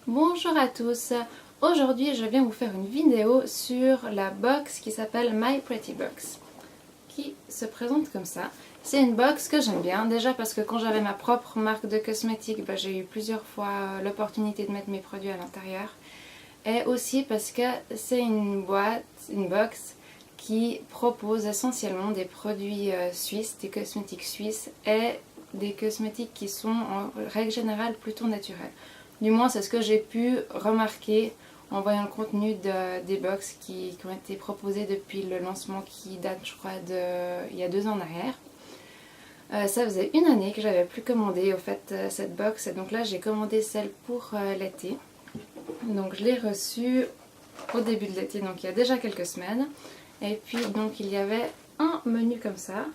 Bonjour à tous, aujourd'hui je viens vous faire une vidéo sur la box qui s'appelle My Pretty Box, qui se présente comme ça. C'est une box que j'aime bien, déjà parce que quand j'avais ma propre marque de cosmétiques, j'ai eu plusieurs fois l'opportunité de mettre mes produits à l'intérieur. Et aussi parce que c'est une box qui propose essentiellement des produits suisses, des cosmétiques suisses et des cosmétiques qui sont en règle générale plutôt naturels. Du moins c'est ce que j'ai pu remarquer en voyant le contenu des box qui ont été proposées depuis le lancement qui date je crois il y a 2 ans en arrière. Ça faisait une année que j'avais plus commandé au fait cette box, et donc là j'ai commandé celle pour l'été. Donc je l'ai reçue au début de l'été, donc il y a déjà quelques semaines. Et puis donc il y avait un menu comme ça,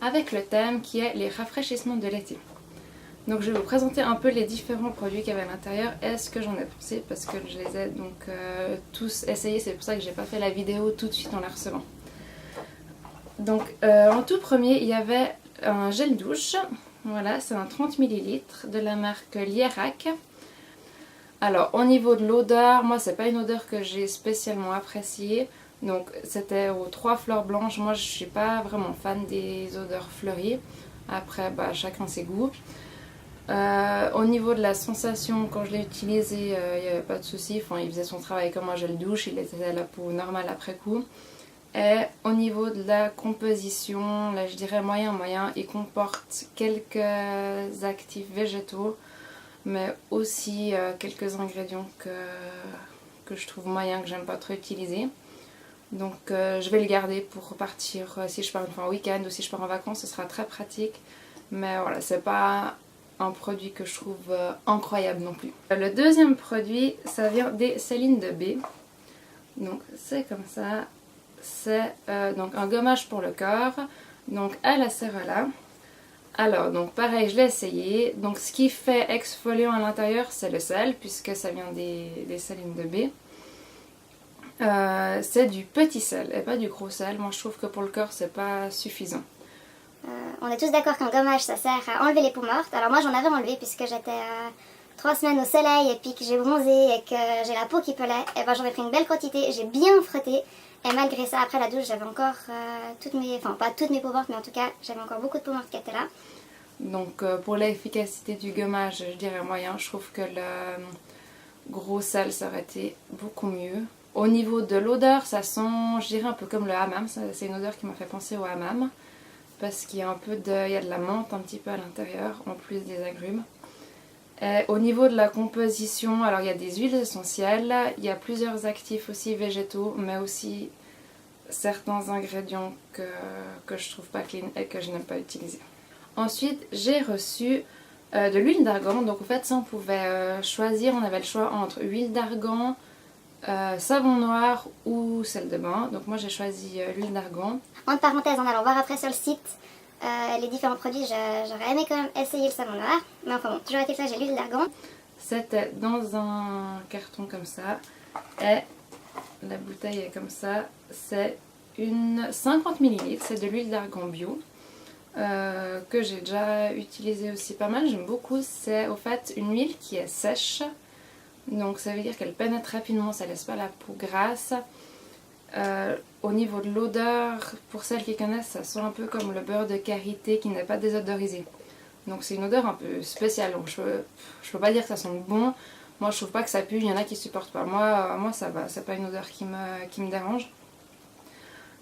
avec le thème qui est les rafraîchissements de l'été. Donc je vais vous présenter un peu les différents produits qu'il y avait à l'intérieur et ce que j'en ai pensé, parce que je les ai donc tous essayés, c'est pour ça que j'ai pas fait la vidéo tout de suite en la recevant. Donc en tout premier il y avait un gel douche, voilà, c'est un 30 ml de la marque Lierac. Alors au niveau de l'odeur, moi c'est pas une odeur que j'ai spécialement appréciée, donc c'était aux 3 fleurs blanches. Moi je suis pas vraiment fan des odeurs fleuries, après chacun ses goûts. Au niveau de la sensation, quand je l'ai utilisé, il n'y avait pas de souci. Enfin, il faisait son travail comme un gel douche, il était à la peau normale après coup. Et au niveau de la composition, là je dirais moyen, il comporte quelques actifs végétaux, mais aussi quelques ingrédients que je trouve moyens, que j'aime pas trop utiliser. Donc je vais le garder pour partir, si je pars une fois en week-end ou si je pars en vacances, ce sera très pratique. Mais voilà, c'est pas un produit que je trouve incroyable non plus. Le deuxième produit, ça vient des Céline de B. Donc c'est comme ça. C'est donc un gommage pour le corps, donc à la céréla. Alors donc pareil, je l'ai essayé. Donc ce qui fait exfoliant à l'intérieur, c'est le sel, puisque ça vient des Céline de B. C'est du petit sel et pas du gros sel. Moi je trouve que pour le corps c'est pas suffisant. On est tous d'accord qu'un gommage ça sert à enlever les peaux mortes. Alors moi j'en avais enlevé puisque j'étais 3 semaines au soleil et puis que j'ai bronzé et que j'ai la peau qui pelait. Et j'en ai pris une belle quantité, j'ai bien frotté. Et malgré ça, après la douche, j'avais encore pas toutes mes peaux mortes, mais en tout cas j'avais encore beaucoup de peaux mortes qui étaient là. Donc pour l'efficacité du gommage, je dirais moyen. Je trouve que le gros sel ça aurait été beaucoup mieux. Au niveau de l'odeur, ça sent, je dirais un peu comme le hammam. C'est une odeur qui m'a fait penser au hammam, parce qu'il y a un peu il y a de la menthe un petit peu à l'intérieur, en plus des agrumes. Et au niveau de la composition, alors il y a des huiles essentielles, il y a plusieurs actifs aussi végétaux, mais aussi certains ingrédients que je trouve pas clean et que je n'aime pas utiliser. Ensuite, j'ai reçu de l'huile d'argan. Donc en fait, ça on pouvait choisir, on avait le choix entre huile d'argan, savon noir ou sel de bain. Donc moi j'ai choisi l'huile d'argan. Entre parenthèses, en allant voir après sur le site les différents produits, j'aurais aimé quand même essayer le savon noir. Mais enfin bon, toujours été que ça, j'ai l'huile d'argan. C'était dans un carton comme ça. Et la bouteille est comme ça. C'est une 50 ml, c'est de l'huile d'argan bio. Que j'ai déjà utilisé aussi pas mal, j'aime beaucoup. C'est au fait une huile qui est sèche. Donc ça veut dire qu'elle pénètre rapidement, ça laisse pas la peau grasse. Au niveau de l'odeur, pour celles qui connaissent, ça sent un peu comme le beurre de karité qui n'est pas désodorisé. Donc c'est une odeur un peu spéciale. Donc je peux pas dire que ça sent bon. Moi je trouve pas que ça pue, il y en a qui supportent pas. Moi ça va, c'est pas une odeur qui me dérange.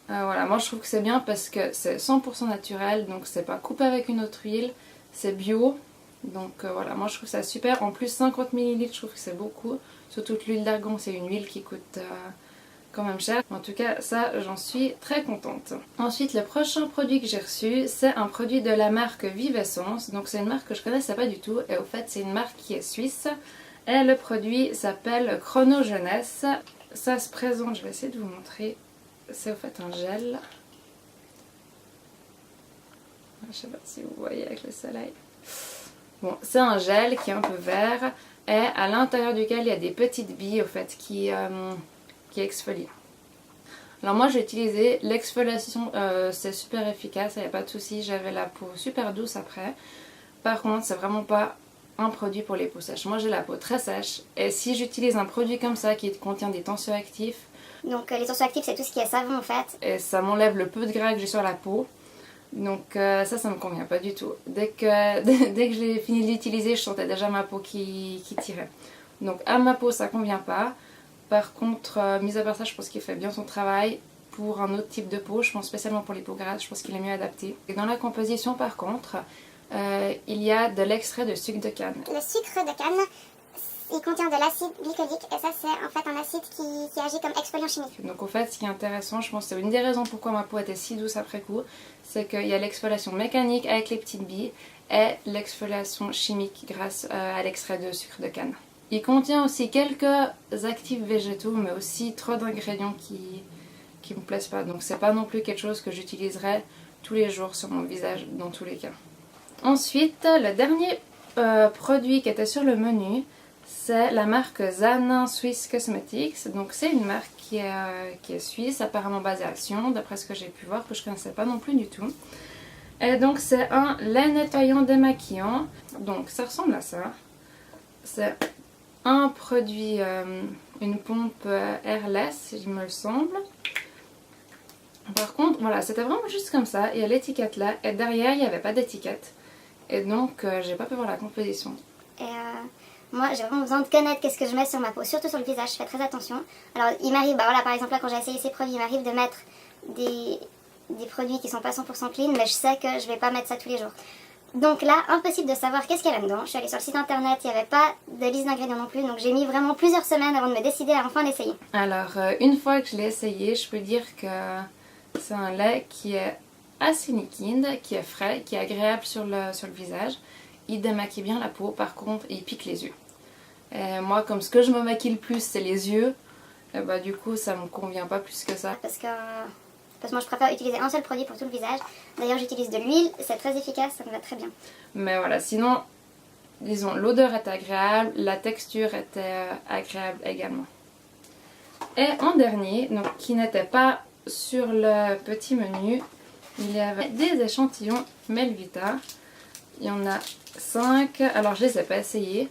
Voilà, moi je trouve que c'est bien parce que c'est 100% naturel, donc c'est pas coupé avec une autre huile, c'est bio. Donc voilà, moi je trouve ça super. En plus 50 ml, je trouve que c'est beaucoup. Surtout que l'huile d'argan, c'est une huile qui coûte quand même cher. En tout cas, ça j'en suis très contente. Ensuite, le prochain produit que j'ai reçu, c'est un produit de la marque Vivessence. Donc c'est une marque que je connaissais pas du tout. Et au fait, c'est une marque qui est suisse. Et le produit s'appelle Chrono Jeunesse. Ça se présente, je vais essayer de vous montrer. C'est au fait un gel. Je sais pas si vous voyez avec le soleil. Bon, c'est un gel qui est un peu vert et à l'intérieur duquel il y a des petites billes au fait qui exfolient. Alors moi j'ai utilisé l'exfoliation, c'est super efficace, il n'y a pas de souci, j'avais la peau super douce après. Par contre c'est vraiment pas un produit pour les peaux sèches. Moi j'ai la peau très sèche et si j'utilise un produit comme ça qui contient des tensioactifs, Donc les tensioactifs c'est tout ce qui est savon en fait. et ça m'enlève le peu de gras que j'ai sur la peau. Donc ça me convient pas du tout. Dès que j'ai fini de l'utiliser, je sentais déjà ma peau qui tirait. Donc à ma peau ça convient pas. Par contre, mis à part ça, je pense qu'il fait bien son travail. Pour un autre type de peau, je pense spécialement pour les peaux grasses, je pense qu'il est mieux adapté. Et dans la composition par contre, il y a de l'extrait de sucre de canne. Le sucre de canne, il contient de l'acide glycolique et ça c'est en fait un acide qui agit comme exfoliant chimique. Donc en fait ce qui est intéressant, je pense que c'est une des raisons pourquoi ma peau était si douce après coup, c'est qu'il y a l'exfoliation mécanique avec les petites billes et l'exfoliation chimique grâce à l'extrait de sucre de canne. Il contient aussi quelques actifs végétaux mais aussi trop d'ingrédients qui me plaisent pas. Donc c'est pas non plus quelque chose que j'utiliserai tous les jours sur mon visage dans tous les cas. Ensuite, le dernier produit qui était sur le menu, c'est la marque Zanin Swiss Cosmetics. Donc c'est une marque qui est suisse, apparemment basée à Sion, d'après ce que j'ai pu voir, que je ne connaissais pas non plus du tout. Et donc c'est un lait nettoyant démaquillant. Donc ça ressemble à ça. C'est un produit, une pompe airless, il me semble. Par contre, voilà, c'était vraiment juste comme ça. Il y a l'étiquette là, et derrière il n'y avait pas d'étiquette. Et donc j'ai pas pu voir la composition. Et moi j'ai vraiment besoin de connaître qu'est-ce que je mets sur ma peau, surtout sur le visage, je fais très attention. Alors il m'arrive, bah voilà par exemple là quand j'ai essayé ces produits, il m'arrive de mettre des produits qui sont pas 100% clean, mais je sais que je vais pas mettre ça tous les jours. Donc là, impossible de savoir qu'est-ce qu'il y a là-dedans. Je suis allée sur le site internet, il n'y avait pas de liste d'ingrédients non plus, donc j'ai mis vraiment plusieurs semaines avant de me décider à enfin l'essayer. Alors une fois que je l'ai essayé, je peux dire que c'est un lait qui est assez liquide, qui est frais, qui est agréable sur le visage. Il démaquille bien la peau, par contre il pique les yeux. Et moi comme ce que je me maquille le plus c'est les yeux, et bah du coup ça me convient pas plus que ça. Parce que moi je préfère utiliser un seul produit pour tout le visage. D'ailleurs j'utilise de l'huile, c'est très efficace, ça me va très bien. Mais voilà, sinon, disons, l'odeur était agréable, la texture était agréable également. Et en dernier, donc qui n'était pas sur le petit menu, il y avait des échantillons Melvita. Il y en a 5, alors je les ai pas essayés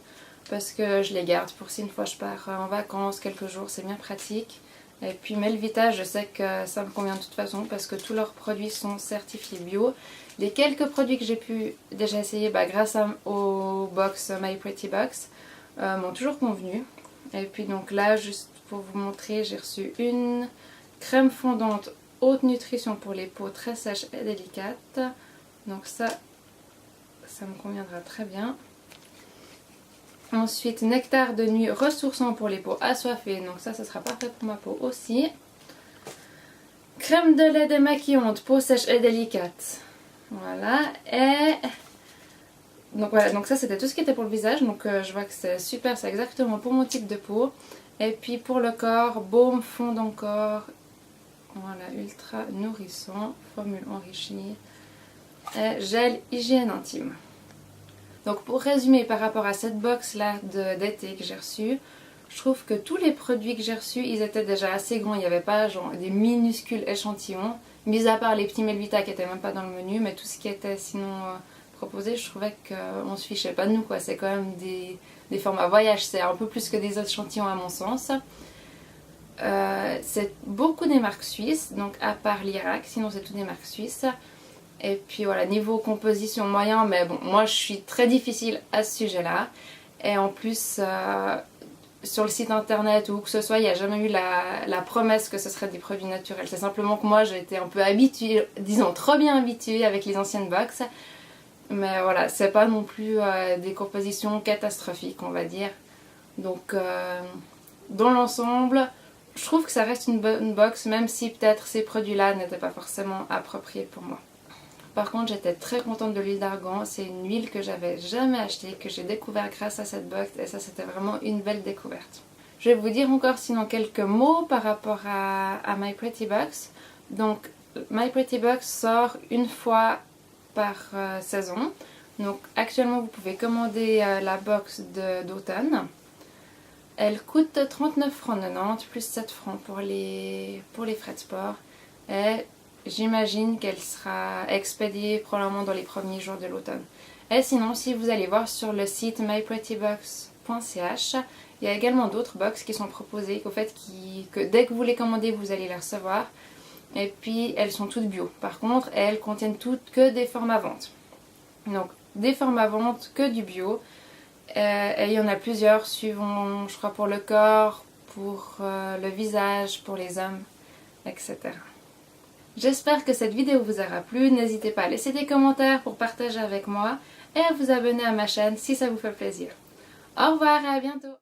parce que je les garde pour si une fois je pars en vacances quelques jours, c'est bien pratique. Et puis Melvita, je sais que ça me convient de toute façon parce que tous leurs produits sont certifiés bio. Les quelques produits que j'ai pu déjà essayer grâce au box My Pretty Box m'ont toujours convenu. Et puis donc là, juste pour vous montrer, j'ai reçu une crème fondante haute nutrition pour les peaux très sèches et délicates. Donc ça me conviendra très bien. Ensuite, nectar de nuit ressourçant pour les peaux assoiffées. Donc ça sera parfait pour ma peau aussi. Crème de lait démaquillante, peau sèche et délicate. Voilà. Et donc voilà, donc ça c'était tout ce qui était pour le visage. Donc je vois que c'est super, c'est exactement pour mon type de peau. Et puis pour le corps, baume fondant corps. Voilà, ultra nourrissant, formule enrichie. Et gel hygiène intime. Donc pour résumer par rapport à cette box là d'été que j'ai reçue, je trouve que tous les produits que j'ai reçus, ils étaient déjà assez grands. Il n'y avait pas genre des minuscules échantillons, mis à part les petits Melvita qui n'étaient même pas dans le menu, mais tout ce qui était sinon proposé, je trouvais qu'on se fichait pas de nous quoi. C'est quand même des formats voyage, c'est un peu plus que des échantillons à mon sens. C'est beaucoup des marques suisses, donc à part l'Irak, sinon c'est toutes des marques suisses. Et puis voilà, niveau composition moyen, mais bon, moi je suis très difficile à ce sujet-là. Et en plus, sur le site internet ou où que ce soit, il n'y a jamais eu la promesse que ce serait des produits naturels. C'est simplement que moi j'ai été un peu habituée, disons trop bien habituée avec les anciennes box. Mais voilà, c'est pas non plus des compositions catastrophiques, on va dire. Donc dans l'ensemble, je trouve que ça reste une bonne box, même si peut-être ces produits-là n'étaient pas forcément appropriés pour moi. Par contre, j'étais très contente de l'huile d'argan. C'est une huile que j'avais jamais achetée, que j'ai découvert grâce à cette box et ça c'était vraiment une belle découverte. Je vais vous dire encore sinon quelques mots par rapport à My Pretty Box. Donc My Pretty Box sort une fois par saison. Donc actuellement vous pouvez commander la box d'automne. Elle coûte 39,90 francs plus 7 francs pour les frais de sport. Et j'imagine qu'elle sera expédiée probablement dans les premiers jours de l'automne. Et sinon, si vous allez voir sur le site myprettybox.ch, il y a également d'autres box qui sont proposées, que dès que vous les commandez, vous allez les recevoir. Et puis elles sont toutes bio. Par contre, elles contiennent toutes que des formes à vente. Donc des formes à vente que du bio. Et il y en a plusieurs suivant, je crois, pour le corps, pour le visage, pour les hommes, etc. J'espère que cette vidéo vous aura plu. N'hésitez pas à laisser des commentaires pour partager avec moi et à vous abonner à ma chaîne si ça vous fait plaisir. Au revoir et à bientôt!